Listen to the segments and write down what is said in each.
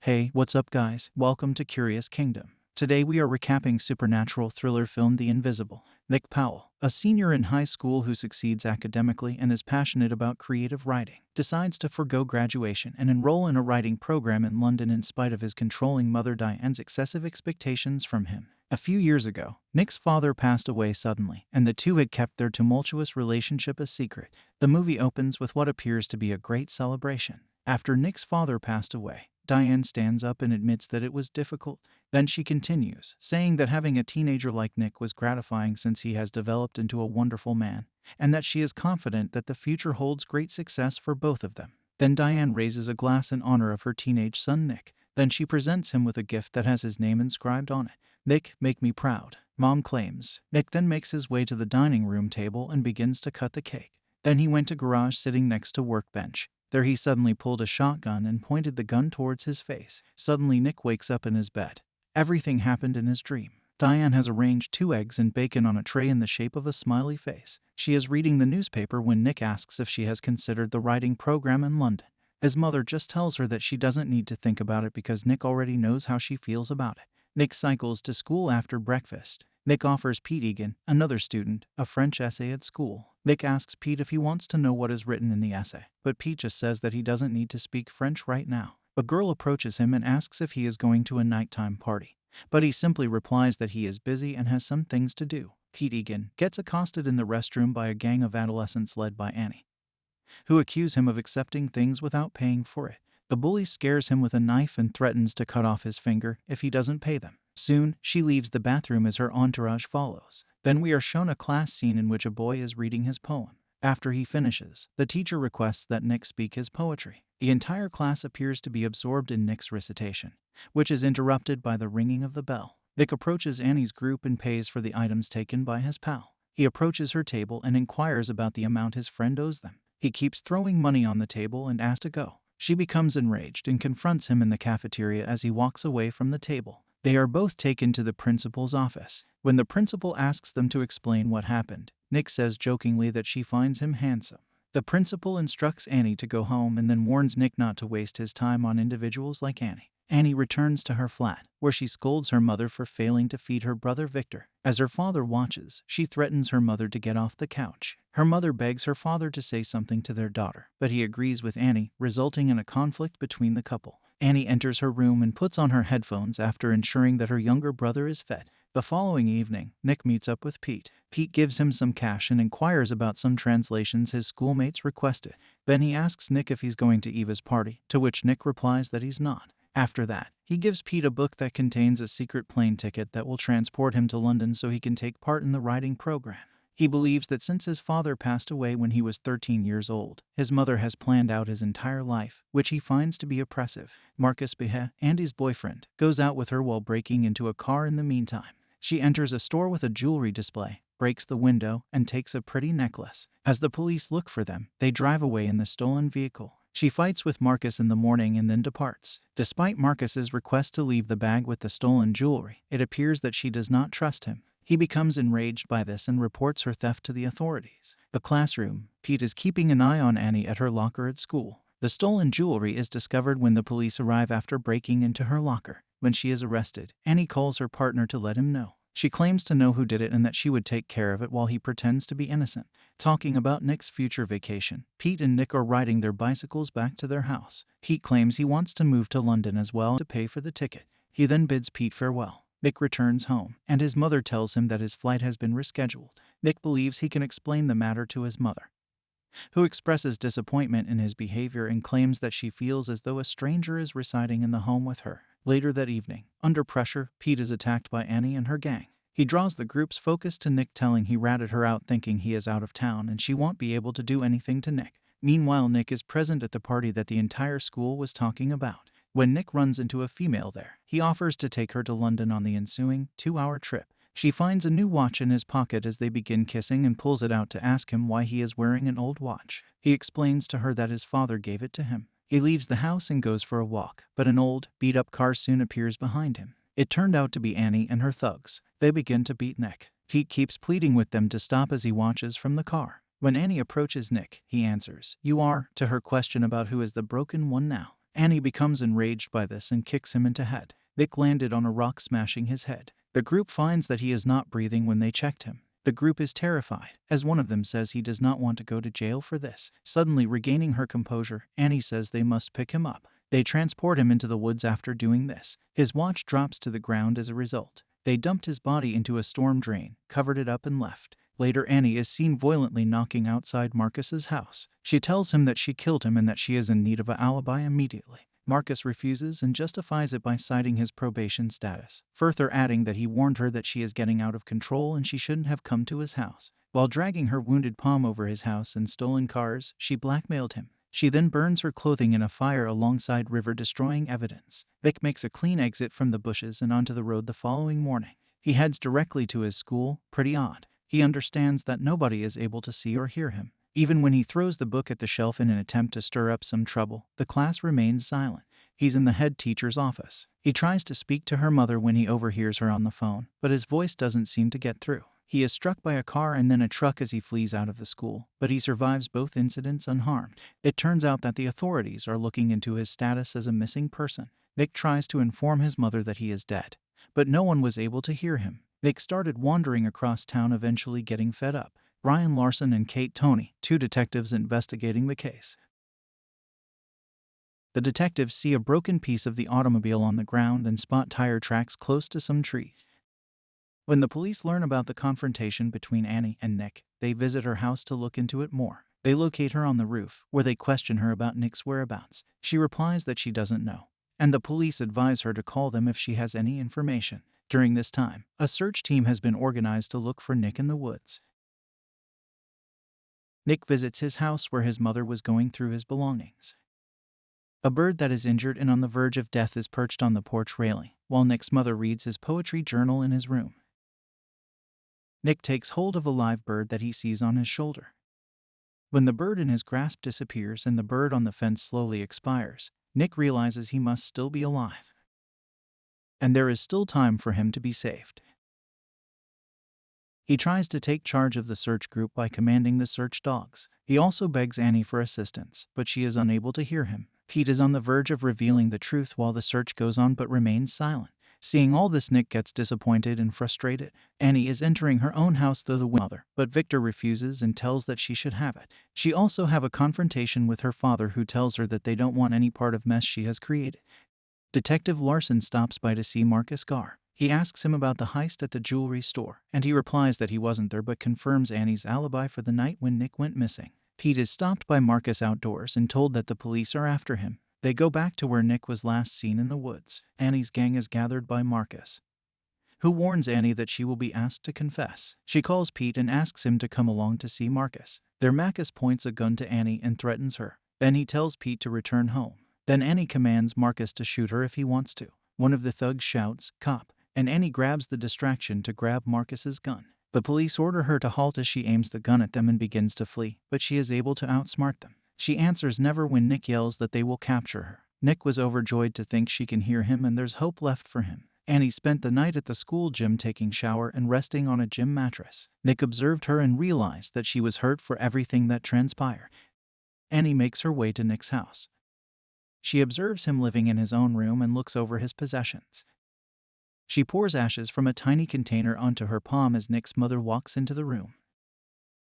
Hey, what's up guys? Welcome to Curious Kingdom. Today we are recapping supernatural thriller film The Invisible. Nick Powell, a senior in high school who succeeds academically and is passionate about creative writing, decides to forego graduation and enroll in a writing program in London in spite of his controlling mother Diane's excessive expectations from him. A few years ago, Nick's father passed away suddenly, and the two had kept their tumultuous relationship a secret. The movie opens with what appears to be a great celebration. After Nick's father passed away, Diane stands up and admits that it was difficult. Then she continues, saying that having a teenager like Nick was gratifying since he has developed into a wonderful man, and that she is confident that the future holds great success for both of them. Then Diane raises a glass in honor of her teenage son Nick. Then she presents him with a gift that has his name inscribed on it. "Nick, make me proud," Mom claims. Nick then makes his way to the dining room table and begins to cut the cake. Then he went to garage sitting next to workbench. There he suddenly pulled a shotgun and pointed the gun towards his face. Suddenly Nick wakes up in his bed. Everything happened in his dream. Diane has arranged 2 eggs and bacon on a tray in the shape of a smiley face. She is reading the newspaper when Nick asks if she has considered the writing program in London. His mother just tells her that she doesn't need to think about it because Nick already knows how she feels about it. Nick cycles to school after breakfast. Nick offers Pete Egan, another student, a French essay at school. Nick asks Pete if he wants to know what is written in the essay, but Pete just says that he doesn't need to speak French right now. A girl approaches him and asks if he is going to a nighttime party, but he simply replies that he is busy and has some things to do. Pete Egan gets accosted in the restroom by a gang of adolescents led by Annie, who accuse him of accepting things without paying for it. The bully scares him with a knife and threatens to cut off his finger if he doesn't pay them. Soon, she leaves the bathroom as her entourage follows. Then we are shown a class scene in which a boy is reading his poem. After he finishes, the teacher requests that Nick speak his poetry. The entire class appears to be absorbed in Nick's recitation, which is interrupted by the ringing of the bell. Nick approaches Annie's group and pays for the items taken by his pal. He approaches her table and inquires about the amount his friend owes them. He keeps throwing money on the table and asks to go. She becomes enraged and confronts him in the cafeteria as he walks away from the table. They are both taken to the principal's office. When the principal asks them to explain what happened, Nick says jokingly that she finds him handsome. The principal instructs Annie to go home and then warns Nick not to waste his time on individuals like Annie. Annie returns to her flat, where she scolds her mother for failing to feed her brother Victor. As her father watches, she threatens her mother to get off the couch. Her mother begs her father to say something to their daughter, but he agrees with Annie, resulting in a conflict between the couple. Annie enters her room and puts on her headphones after ensuring that her younger brother is fed. The following evening, Nick meets up with Pete. Pete gives him some cash and inquires about some translations his schoolmates requested. Then he asks Nick if he's going to Eva's party, to which Nick replies that he's not. After that, he gives Pete a book that contains a secret plane ticket that will transport him to London so he can take part in the writing program. He believes that since his father passed away when he was 13 years old, his mother has planned out his entire life, which he finds to be oppressive. Marcus Behe, Andy's boyfriend, goes out with her while breaking into a car in the meantime. She enters a store with a jewelry display, breaks the window, and takes a pretty necklace. As the police look for them, they drive away in the stolen vehicle. She fights with Marcus in the morning and then departs. Despite Marcus's request to leave the bag with the stolen jewelry, it appears that she does not trust him. He becomes enraged by this and reports her theft to the authorities. The classroom. Pete is keeping an eye on Annie at her locker at school. The stolen jewelry is discovered when the police arrive after breaking into her locker. When she is arrested, Annie calls her partner to let him know. She claims to know who did it and that she would take care of it while he pretends to be innocent. Talking about Nick's future vacation, Pete and Nick are riding their bicycles back to their house. Pete claims he wants to move to London as well to pay for the ticket. He then bids Pete farewell. Nick returns home, and his mother tells him that his flight has been rescheduled. Nick believes he can explain the matter to his mother, who expresses disappointment in his behavior and claims that she feels as though a stranger is residing in the home with her. Later that evening, under pressure, Pete is attacked by Annie and her gang. He draws the group's focus to Nick, telling he ratted her out thinking he is out of town and she won't be able to do anything to Nick. Meanwhile, Nick is present at the party that the entire school was talking about. When Nick runs into a female there, he offers to take her to London on the ensuing 2-hour trip. She finds a new watch in his pocket as they begin kissing and pulls it out to ask him why he is wearing an old watch. He explains to her that his father gave it to him. He leaves the house and goes for a walk, but an old, beat-up car soon appears behind him. It turned out to be Annie and her thugs. They begin to beat Nick. Pete keeps pleading with them to stop as he watches from the car. When Annie approaches Nick, he answers, "You are," to her question about who is the broken one now. Annie becomes enraged by this and kicks him into head. Nick landed on a rock, smashing his head. The group finds that he is not breathing when they checked him. The group is terrified, as one of them says he does not want to go to jail for this. Suddenly regaining her composure, Annie says they must pick him up. They transport him into the woods after doing this. His watch drops to the ground as a result. They dumped his body into a storm drain, covered it up and left. Later, Annie is seen violently knocking outside Marcus's house. She tells him that she killed him and that she is in need of an alibi immediately. Marcus refuses and justifies it by citing his probation status, further adding that he warned her that she is getting out of control and she shouldn't have come to his house. While dragging her wounded palm over his house and stolen cars, she blackmailed him. She then burns her clothing in a fire alongside River, destroying evidence. Vic makes a clean exit from the bushes and onto the road the following morning. He heads directly to his school. Pretty odd. He understands that nobody is able to see or hear him. Even when he throws the book at the shelf in an attempt to stir up some trouble, the class remains silent. He's in the head teacher's office. He tries to speak to her mother when he overhears her on the phone, but his voice doesn't seem to get through. He is struck by a car and then a truck as he flees out of the school, but he survives both incidents unharmed. It turns out that the authorities are looking into his status as a missing person. Nick tries to inform his mother that he is dead, but no one was able to hear him. Nick started wandering across town, eventually getting fed up. Brian Larson and Kate Toney, two detectives investigating the case. The detectives see a broken piece of the automobile on the ground and spot tire tracks close to some trees. When the police learn about the confrontation between Annie and Nick, they visit her house to look into it more. They locate her on the roof, where they question her about Nick's whereabouts. She replies that she doesn't know, and the police advise her to call them if she has any information. During this time, a search team has been organized to look for Nick in the woods. Nick visits his house where his mother was going through his belongings. A bird that is injured and on the verge of death is perched on the porch railing, while Nick's mother reads his poetry journal in his room. Nick takes hold of a live bird that he sees on his shoulder. When the bird in his grasp disappears and the bird on the fence slowly expires, Nick realizes he must still be alive, and there is still time for him to be saved. He tries to take charge of the search group by commanding the search dogs. He also begs Annie for assistance, but she is unable to hear him. Pete is on the verge of revealing the truth while the search goes on but remains silent. Seeing all this, Nick gets disappointed and frustrated. Annie is entering her own house through the mother, but Victor refuses and tells that she should have it. She also have a confrontation with her father, who tells her that they don't want any part of mess she has created. Detective Larson stops by to see Marcus Garr. He asks him about the heist at the jewelry store, and he replies that he wasn't there but confirms Annie's alibi for the night when Nick went missing. Pete is stopped by Marcus outdoors and told that the police are after him. They go back to where Nick was last seen in the woods. Annie's gang is gathered by Marcus, who warns Annie that she will be asked to confess. She calls Pete and asks him to come along to see Marcus. There, Marcus points a gun to Annie and threatens her. Then he tells Pete to return home. Then Annie commands Marcus to shoot her if he wants to. One of the thugs shouts, "Cop," and Annie grabs the distraction to grab Marcus's gun. The police order her to halt as she aims the gun at them and begins to flee, but she is able to outsmart them. She answers never when Nick yells that they will capture her. Nick was overjoyed to think she can hear him and there's hope left for him. Annie spent the night at the school gym taking shower and resting on a gym mattress. Nick observed her and realized that she was hurt for everything that transpired. Annie makes her way to Nick's house. She observes him living in his own room and looks over his possessions. She pours ashes from a tiny container onto her palm as Nick's mother walks into the room.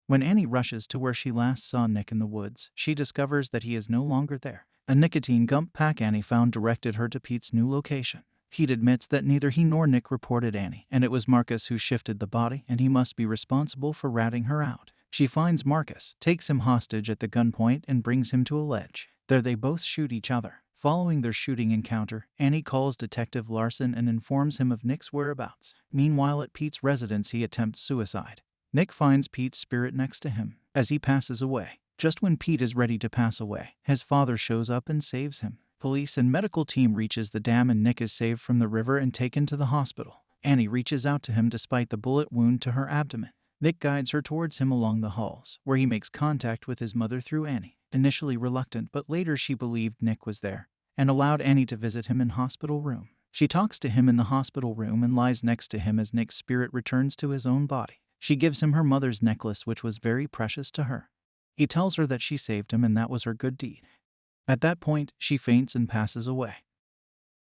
When Annie rushes to where she last saw Nick in the woods, she discovers that he is no longer there. A nicotine gum pack Annie found directed her to Pete's new location. Pete admits that neither he nor Nick reported Annie, and it was Marcus who shifted the body, and he must be responsible for ratting her out. She finds Marcus, takes him hostage at the gunpoint, and brings him to a ledge. There they both shoot each other. Following their shooting encounter, Annie calls Detective Larson and informs him of Nick's whereabouts. Meanwhile, at Pete's residence, he attempts suicide. Nick finds Pete's spirit next to him as he passes away. Just when Pete is ready to pass away, his father shows up and saves him. Police and medical team reaches the dam and Nick is saved from the river and taken to the hospital. Annie reaches out to him despite the bullet wound to her abdomen. Nick guides her towards him along the halls, where he makes contact with his mother through Annie. Initially reluctant, but later she believed Nick was there and allowed Annie to visit him in hospital room. She talks to him in the hospital room and lies next to him as Nick's spirit returns to his own body. She gives him her mother's necklace, which was very precious to her. He tells her that she saved him and that was her good deed. At that point, she faints and passes away.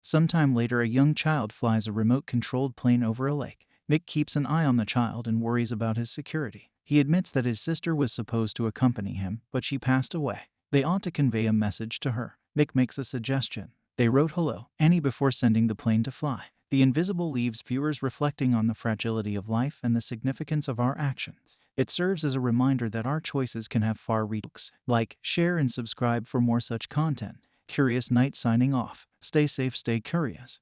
Sometime later, a young child flies a remote-controlled plane over a lake. Nick keeps an eye on the child and worries about his security. He admits that his sister was supposed to accompany him, but she passed away. They ought to convey a message to her. Nick makes a suggestion. They wrote "Hello, Annie" before sending the plane to fly. The Invisible leaves viewers reflecting on the fragility of life and the significance of our actions. It serves as a reminder that our choices can have far-reaching effects. Like, share, and subscribe for more such content. Curious Knight signing off. Stay safe, stay curious.